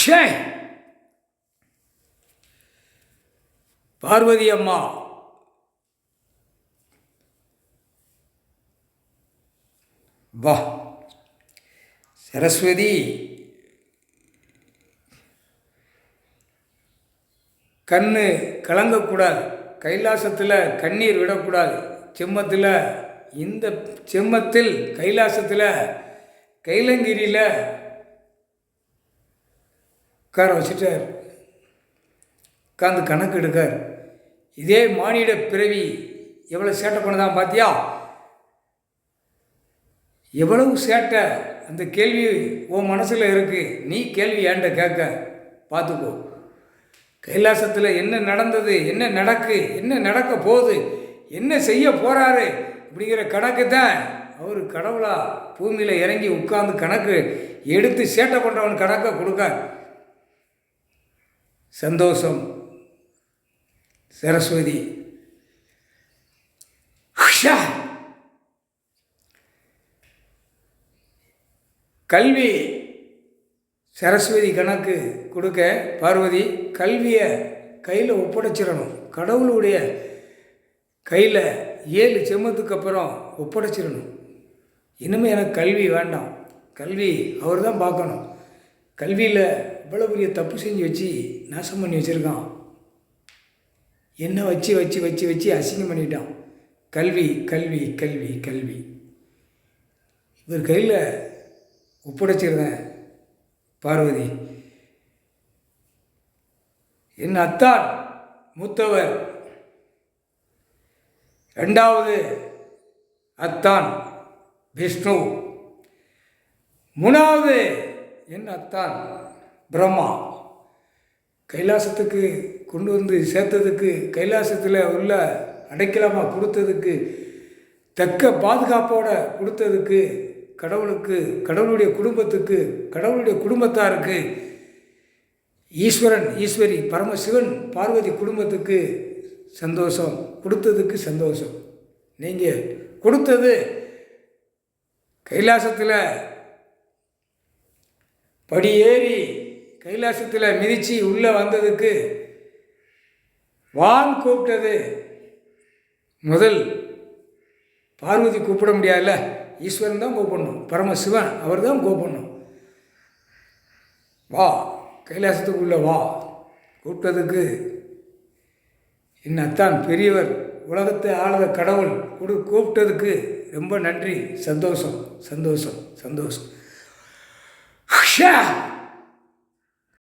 ஷே! பார்வதி அம்மா வா. சரஸ்வதி கண்ணு கலங்கக்கூடாது, கைலாசத்தில் கண்ணீர் விடக்கூடாது. செம்மத்தில் இந்த செம்மத்தில் கைலாசத்தில் கைலங்கிரியில் உட்கார வச்சுட்டார். உட்காந்து கணக்கு எடுக்கார். இதே மானிட பிறவி எவ்வளோ சேட்டை பண்ணதான் பார்த்தியா? எவ்வளவு சேட்டை! அந்த கேள்வி உன் மனசில் இருக்குது. நீ கேள்வி ஏன்ட்ட கேட்க பார்த்துக்கோ. கைலாசத்தில் என்ன நடந்தது, என்ன நடக்க போகுது, என்ன செய்ய போகிறாரு அப்படிங்கிற கணக்கு தான் அவர் கடவுளா பூமியில் இறங்கி உட்கார்ந்து கணக்கு எடுத்து சேட்டை பண்ணுறவன் கணக்கை கொடுக்க. சந்தோஷம் சரஸ்வதி. கல்வி சரஸ்வதி கணக்கு கொடுக்க. பார்வதி கல்வியை கையில் ஒப்படைச்சிடணும். கடவுளுடைய கையில் 7 செம்மத்துக்கு அப்புறம் ஒப்படைச்சிடணும். இனிமேல் எனக்கு கல்வி வேண்டாம், கல்வி அவர் தான் பார்க்கணும். கல்வியில் இவ்வளோ பெரிய தப்பு செஞ்சு வச்சு நாசம் பண்ணி வச்சுருக்கான். என்ன வச்சு வச்சு வச்சு வச்சு அசிங்கம் பண்ணிட்டான். கல்வி கல்வி கல்வி கல்வி இவர் கையில் ஒப்படைச்சிருந்தேன். பார்வதி என் அத்தான் மூத்தவர், 2வது அத்தான் விஷ்ணு, 3வது என் அத்தான் பிரம்மா. கைலாசத்துக்கு கொண்டு வந்து சேர்த்ததுக்கு, கைலாசத்தில் உள்ள அடைக்கலமாக கொடுத்ததுக்கு, தக்க பாதுகாப்போட கொடுத்ததுக்கு, கடவுளுக்கு, கடவுளுடைய குடும்பத்துக்கு, கடவுளுடைய குடும்பத்தாருக்கு, ஈஸ்வரன் ஈஸ்வரி பரமசிவன் பார்வதி குடும்பத்துக்கு சந்தோஷம். கொடுத்ததுக்கு சந்தோஷம். நீங்கள் கொடுத்தது கைலாசத்தில் படியேறி கைலாசத்தில் மிதித்து உள்ளே வந்ததுக்கு வான் கூப்பிட்டது. முதல் பார்வதி கூப்பிட முடியாதுல்ல, ஈஸ்வரன் தான் கூப்பிடணும், பரமசிவன் அவர் தான் கூப்பிடணும். வா கைலாசத்துக்குள்ளே வா. கூப்பிட்டதுக்கு என் அத்தான் பெரியவர், உலகத்தை ஆளத கடவுள் கூப்பிட்டதுக்கு ரொம்ப நன்றி. சந்தோஷம் சந்தோஷம் சந்தோஷம்.